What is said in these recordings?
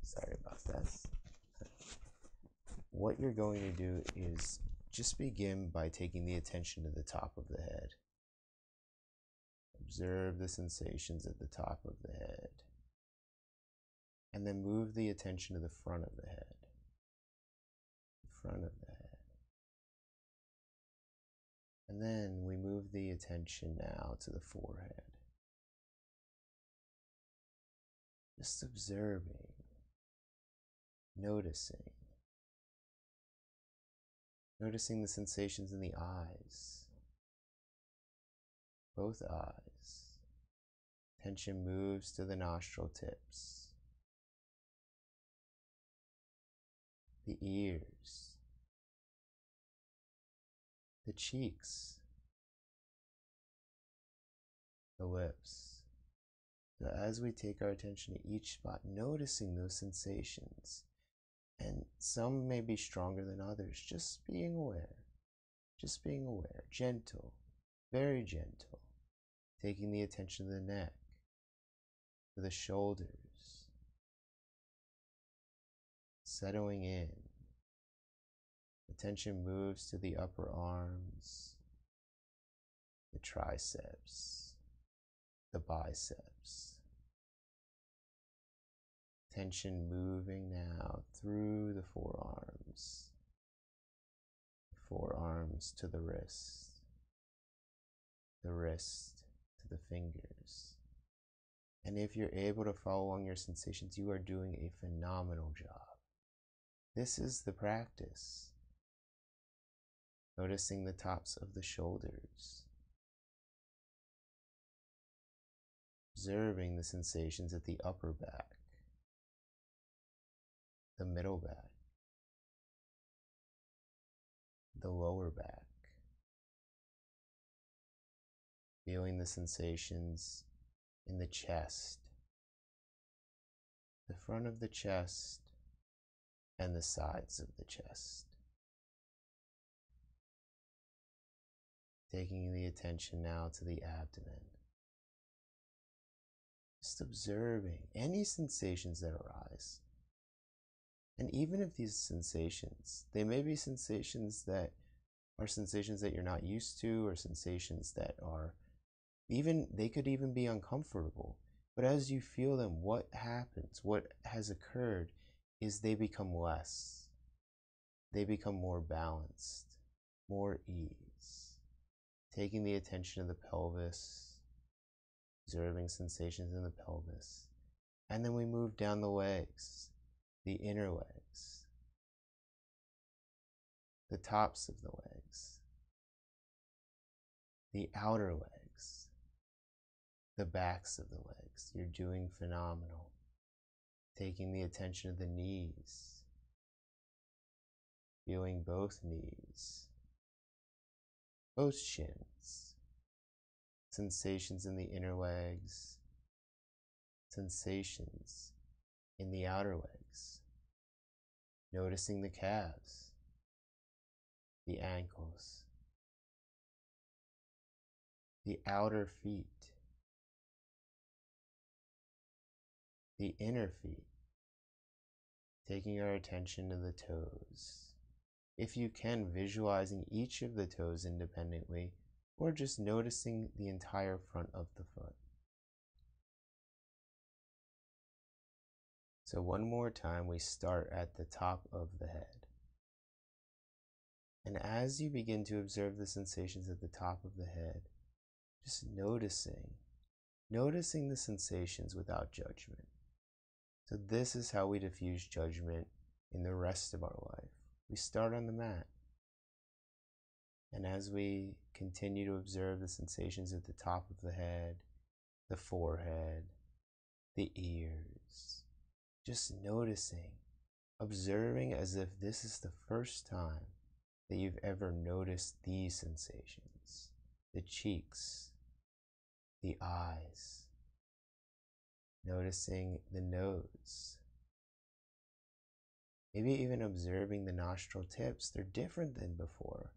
Sorry about that. What you're going to do is just begin by taking the attention to the top of the head. Observe the sensations at the top of the head. And then move the attention to the front of the head. The front of the head. And then we move the attention now to the forehead. Just observing, noticing the sensations in the eyes, both eyes. Tension moves to the nostril tips, the ears, the cheeks, the lips. So as we take our attention to each spot, noticing those sensations, and some may be stronger than others, just being aware, gentle, very gentle, taking the attention to the neck, to the shoulders, settling in. Attention moves to the upper arms, the triceps, the biceps. Tension moving now through the forearms to the wrist to the fingers. And if you're able to follow along your sensations, you are doing a phenomenal job. This is the practice. Noticing the tops of the shoulders. Observing the sensations at the upper back, the middle back, the lower back. Feeling the sensations in the chest, the front of the chest, and the sides of the chest. Taking the attention now to the abdomen. Just observing any sensations that arise. And even if these sensations, they may be sensations that you're not used to, or sensations that are they could even be uncomfortable. But as you feel them, what happens, what has occurred is they become less. They become more balanced, more ease. Taking the attention to the pelvis, observing sensations in the pelvis. And then we move down the legs, the inner legs, the tops of the legs, the outer legs, the backs of the legs. You're doing phenomenal. Taking the attention to the knees, feeling both knees, both shins, sensations in the inner legs, sensations in the outer legs, noticing the calves, the ankles, the outer feet, the inner feet, taking our attention to the toes. If you can, visualizing each of the toes independently, or just noticing the entire front of the foot. So one more time, we start at the top of the head. And as you begin to observe the sensations at the top of the head, just noticing the sensations without judgment. So this is how we diffuse judgment in the rest of our life. We start on the mat. And as we continue to observe the sensations at the top of the head, the forehead, the ears, just noticing, observing as if this is the first time that you've ever noticed these sensations. The cheeks, the eyes, noticing the nose, maybe even observing the nostril tips. They're different than before.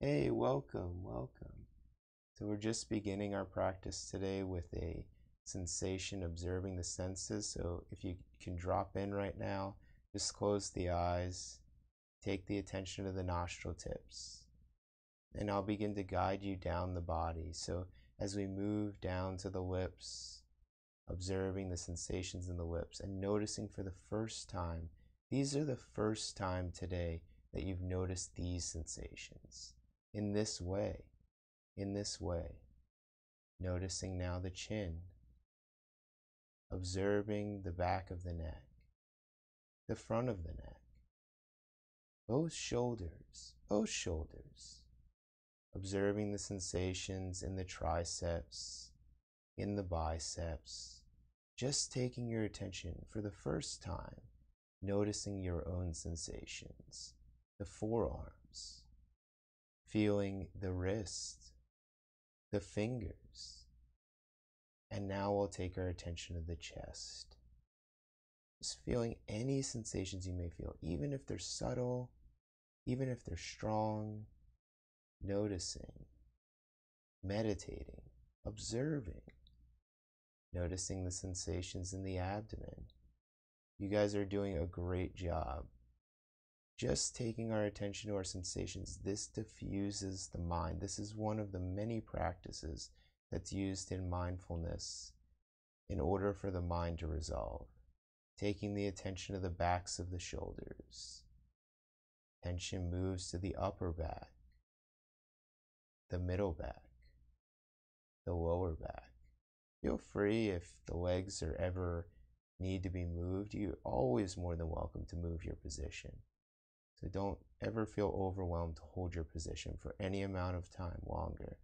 Hey, welcome. So we're just beginning our practice today with a sensation, observing the senses. So if you can drop in right now, just close the eyes, take the attention to the nostril tips, and I'll begin to guide you down the body. So as we move down to the lips, observing the sensations in the lips and noticing for the first time, these are the first time today that you've noticed these sensations in this way, noticing now the chin, observing the back of the neck, the front of the neck, both shoulders, observing the sensations in the triceps, in the biceps, just taking your attention for the first time, noticing your own sensations, the forearms, feeling the wrist, the fingers, and now we'll take our attention to the chest. Just feeling any sensations you may feel, even if they're subtle, even if they're strong, noticing, meditating, observing, noticing the sensations in the abdomen. You guys are doing a great job. Just taking our attention to our sensations, this diffuses the mind. This is one of the many practices that's used in mindfulness in order for the mind to resolve. Taking the attention to the backs of the shoulders. Attention moves to the upper back, the middle back, the lower back. Feel free if the legs are ever need to be moved. You're always more than welcome to move your position. So don't ever feel overwhelmed to hold your position for any amount of time longer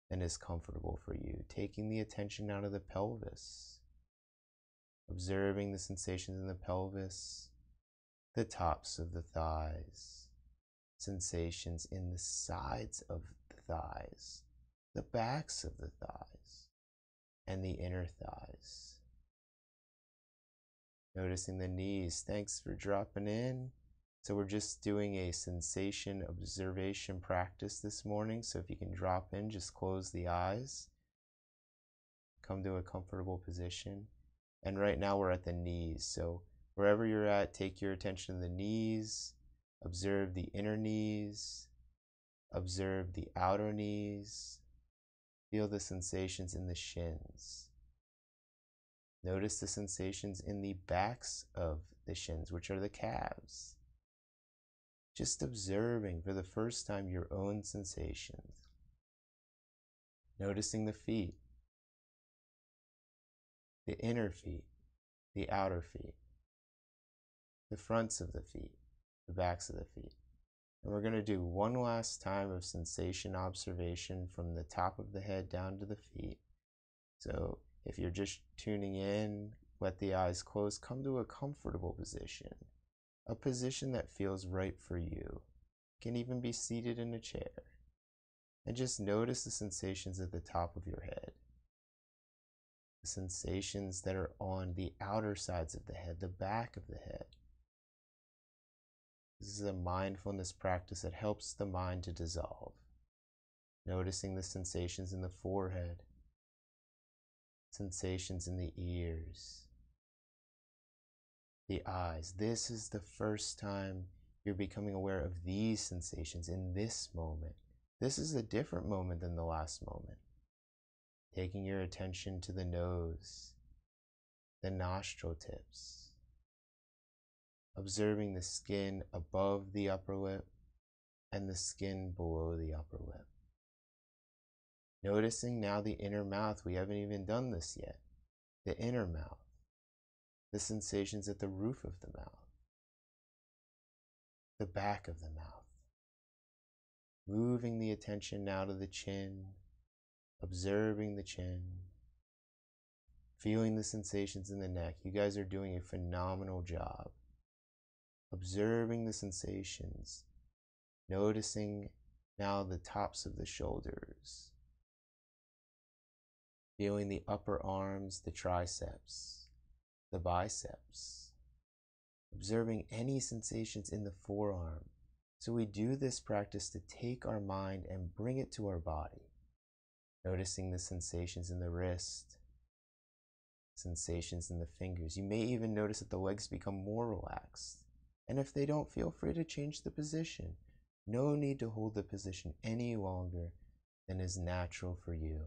than is comfortable for you. Taking the attention out of the pelvis, observing the sensations in the pelvis, the tops of the thighs, sensations in the sides of the thighs, the backs of the thighs, and the inner thighs. Noticing the knees. Thanks for dropping in. So we're just doing a sensation observation practice this morning. So if you can drop in, just close the eyes. Come to a comfortable position. And right now we're at the knees. So wherever you're at, take your attention to the knees. Observe the inner knees. Observe the outer knees. Feel the sensations in the shins. Notice the sensations in the backs of the shins, which are the calves. Just observing for the first time your own sensations. Noticing the feet, the inner feet, the outer feet, the fronts of the feet, the backs of the feet. And we're going to do one last time of sensation observation from the top of the head down to the feet. So if you're just tuning in, let the eyes close, come to a comfortable position, a position that feels right for you. Can even be seated in a chair. And just notice the sensations at the top of your head. The sensations that are on the outer sides of the head, the back of the head. This is a mindfulness practice that helps the mind to dissolve. Noticing the sensations in the forehead, sensations in the ears, the eyes. This is the first time you're becoming aware of these sensations in this moment. This is a different moment than the last moment. Taking your attention to the nose, the nostril tips, observing the skin above the upper lip and the skin below the upper lip. Noticing now the inner mouth. We haven't even done this yet. The inner mouth, the sensations at the roof of the mouth, the back of the mouth. Moving the attention now to the chin, observing the chin, feeling the sensations in the neck. You guys are doing a phenomenal job. Observing the sensations, noticing now the tops of the shoulders, feeling the upper arms, the triceps, the biceps, observing any sensations in the forearm. So we do this practice to take our mind and bring it to our body. Noticing the sensations in the wrist, sensations in the fingers. You may even notice that the legs become more relaxed. And if they don't, feel free to change the position. No need to hold the position any longer than is natural for you.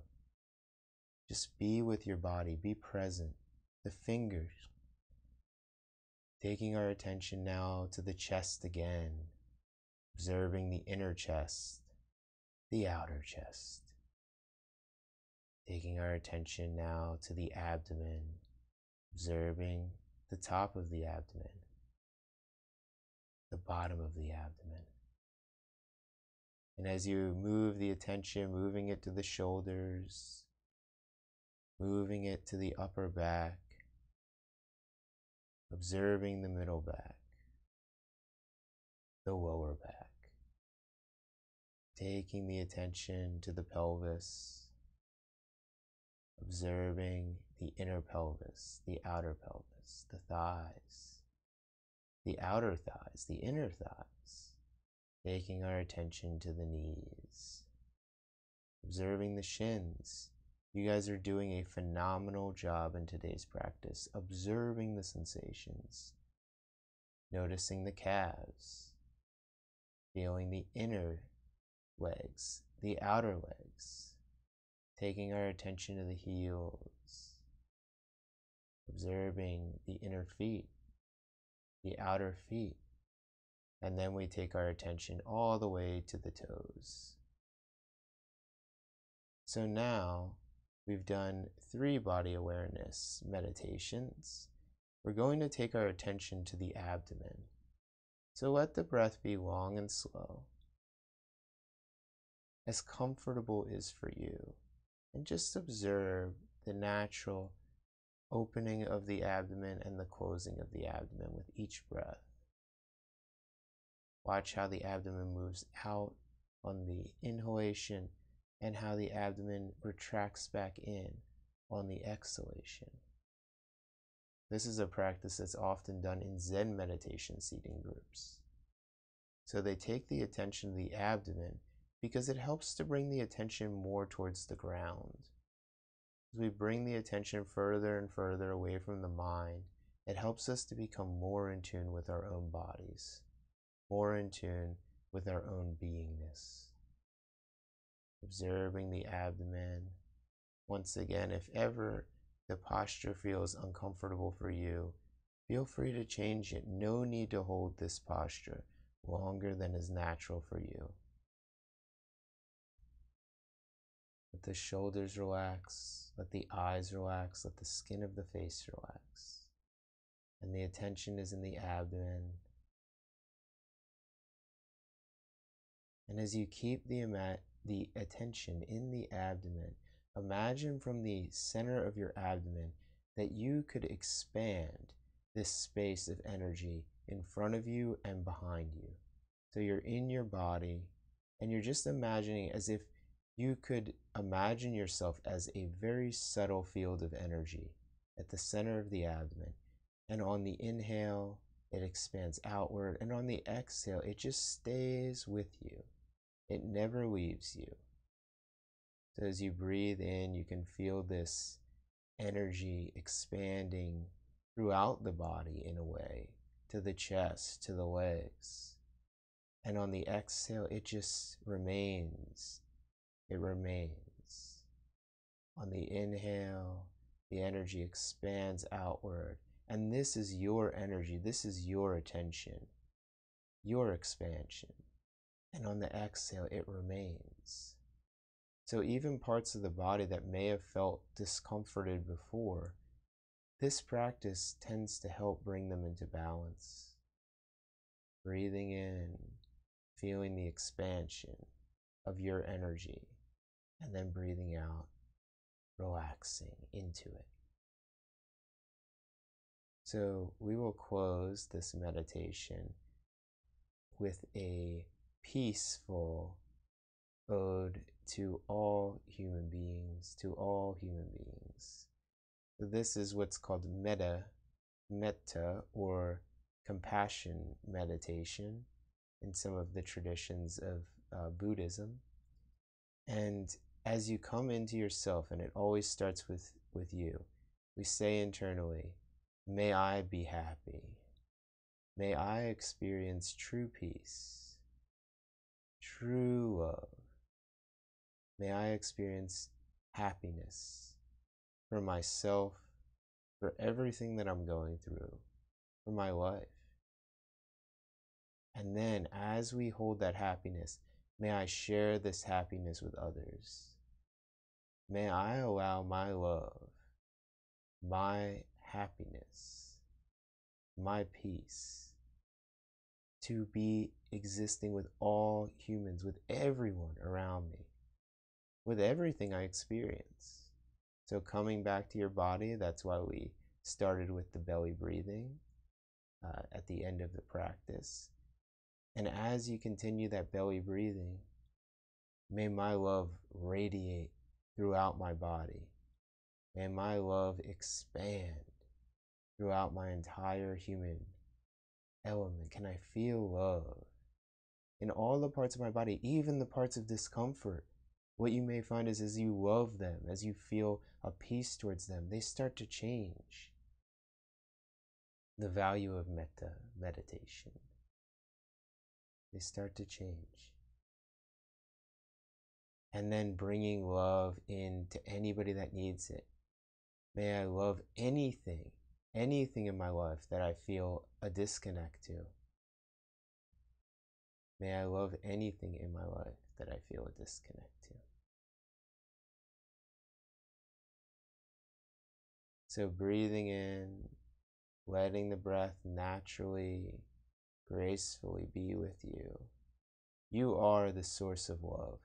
Just be with your body, be present. The fingers. Taking our attention now to the chest again, observing the inner chest, the outer chest. Taking our attention now to the abdomen, observing the top of the abdomen, the bottom of the abdomen. And as you move the attention, moving it to the shoulders, moving it to the upper back, observing the middle back, the lower back, taking the attention to the pelvis, observing the inner pelvis, the outer pelvis, the thighs, the outer thighs, the inner thighs, taking our attention to the knees, observing the shins. You guys are doing a phenomenal job in today's practice, observing the sensations, noticing the calves, feeling the inner legs, the outer legs, taking our attention to the heels, observing the inner feet, the outer feet, and then we take our attention all the way to the toes. So now we've done 3 body awareness meditations. We're going to take our attention to the abdomen. So let the breath be long and slow, as comfortable is for you. And just observe the natural opening of the abdomen and the closing of the abdomen with each breath. Watch how the abdomen moves out on the inhalation and how the abdomen retracts back in on the exhalation. This is a practice that's often done in Zen meditation seating groups. So they take the attention to the abdomen because it helps to bring the attention more towards the ground. As we bring the attention further and further away from the mind, it helps us to become more in tune with our own bodies, more in tune with our own beingness. Observing the abdomen. Once again, if ever the posture feels uncomfortable for you, feel free to change it. No need to hold this posture longer than is natural for you. Let the shoulders relax, let the eyes relax, let the skin of the face relax. And the attention is in the abdomen. And as you keep the attention in the abdomen, imagine from the center of your abdomen that you could expand this space of energy in front of you and behind you. So you're in your body and you're just imagining as if you could imagine yourself as a very subtle field of energy at the center of the abdomen. And on the inhale, it expands outward, and on the exhale, it just stays with you. It never leaves you. So as you breathe in, you can feel this energy expanding throughout the body in a way, to the chest, to the legs. And on the exhale, it just remains. It remains. On the inhale, the energy expands outward. And this is your energy. This is your attention, your expansion. And on the exhale, it remains. So even parts of the body that may have felt discomforted before, this practice tends to help bring them into balance. Breathing in, feeling the expansion of your energy, and then breathing out, relaxing into it. So we will close this meditation with a peaceful ode to all human beings, to all human beings. So this is what's called Metta, or compassion meditation in some of the traditions of Buddhism. And as you come into yourself, and it always starts with you, we say internally, may I be happy. May I experience true peace, true love. May I experience happiness for myself, for everything that I'm going through, for my life. And then as we hold that happiness, may I share this happiness with others. May I allow my love, my happiness, my peace to be existing with all humans, with everyone around me, with everything I experience. So coming back to your body, that's why we started with the belly breathing at the end of the practice. And as you continue that belly breathing, may my love radiate throughout my body. May my love expand throughout my entire human element. Can I feel love in all the parts of my body, even the parts of discomfort? What you may find is as you love them, as you feel a peace towards them, they start to change. The value of metta, meditation. They start to change. And then bringing love into anybody that needs it. May I love anything in my life that I feel a disconnect to. May I love anything in my life that I feel a disconnect to. So breathing in, letting the breath naturally, gracefully be with you. You are the source of love.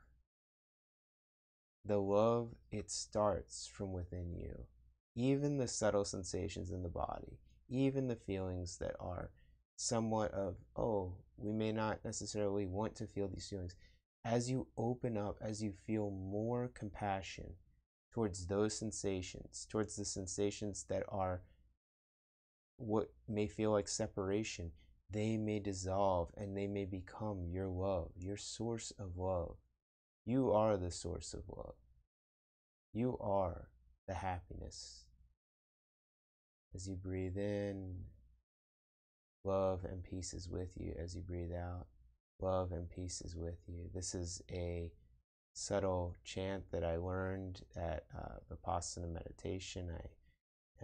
The love, it starts from within you. Even the subtle sensations in the body, even the feelings that are somewhat of, oh, we may not necessarily want to feel these feelings. As you open up, as you feel more compassion towards those sensations, towards the sensations that are what may feel like separation, they may dissolve and they may become your love, your source of love. You are the source of love. You are the happiness. As you breathe in, love and peace is with you. As you breathe out, love and peace is with you. This is a subtle chant that I learned at Vipassana meditation. I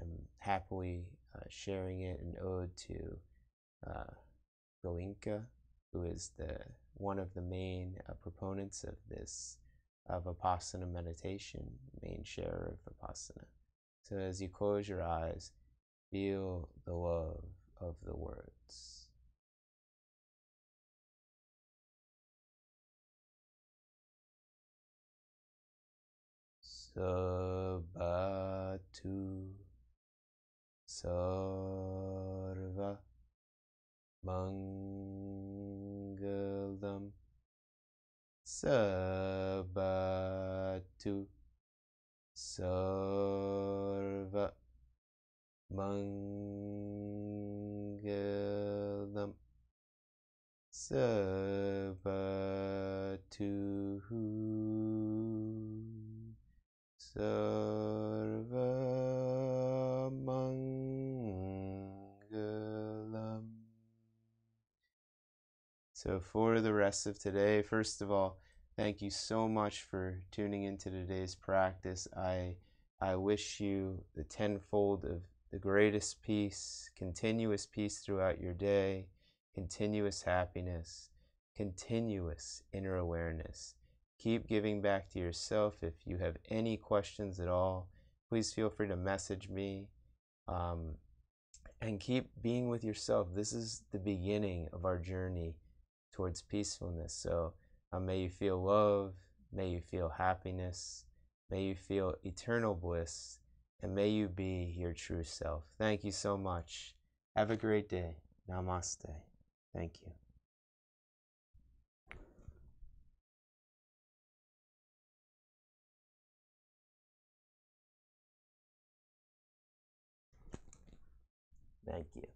am happily sharing it in ode to Goenka, who is one of the main proponents of this Vipassana meditation, main sharer of Vipassana. So as you close your eyes, feel the love of the words. Sabatu Sarva Mangalam Sabatu Sarva Mangalam Sabatu Sarva Mangalam. So for the rest of today, first of all, thank you so much for tuning into today's practice. I wish you the tenfold of the greatest peace, continuous peace throughout your day, continuous happiness, continuous inner awareness. Keep giving back to yourself. If you have any questions at all, please feel free to message me. And keep being with yourself. This is the beginning of our journey towards peacefulness. So may you feel love, may you feel happiness, may you feel eternal bliss, and may you be your true self. Thank you so much. Have a great day. Namaste. Thank you. Thank you.